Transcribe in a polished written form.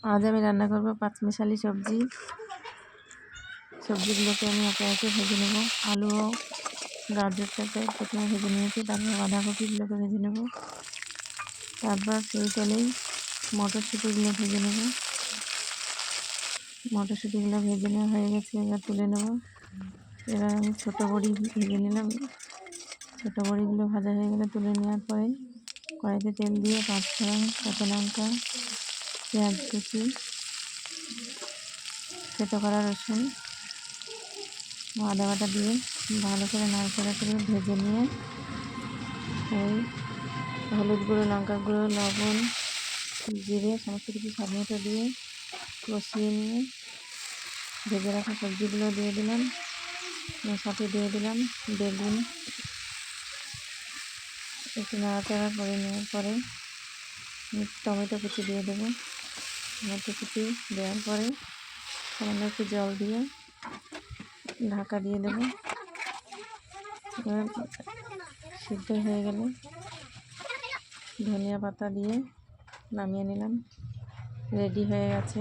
আজ আমি রান্না করব পাঁচমিশালি সবজি। সবজিগুলোকে আমি একে একে ভেজে নেব। আলু ও গাজরটাকে প্রথমে ভেজে নিয়েছি, তারপর বাঁধাকপিগুলোকে ভেজে নেব। তারপর সেই তেলেই মটরশুঁটিগুলো ভেজে নেব। মটরশুঁটিগুলো ভেজে নেওয়া হয়ে গেছে, এবার তুলে নেব। এবার আমি ছোটো বড়ি ভেজে নিলাম। ছোটো বড়িগুলো ভাজা হয়ে গেলে তুলে নেওয়ার পরে কড়াইতে তেল দিয়ে পাঁচফোড়ন, কাঁচা লঙ্কা, পেঁয়াজ কুচি, থেতো করা রসুন, আদা বাটা দিয়ে ভালো করে নাড়াচাড়া করে ভেজে নিয়ে ওই হলুদ গুঁড়ো, লঙ্কা গুঁড়ো, লবণ, জিরে সমস্ত কিছু স্বাদ মতো দিয়ে কষিয়ে নিয়ে ভেজে রাখা সবজিগুলো দিয়ে দিলাম। সাথে দিয়ে দিলাম বেগুন। একটু নাড়াচাড়া করে নেওয়ার পরে টমেটো কুচি দিয়ে দেবো। টমেটো কুচি দেওয়ার পরে সামান্য একটু জল দিয়ে ঢাকা দিয়ে দেবো। এবার সিদ্ধ হয়ে গেলে ধনিয়া পাতা দিয়ে নামিয়ে নিলাম। রেডি হয়ে গেছে।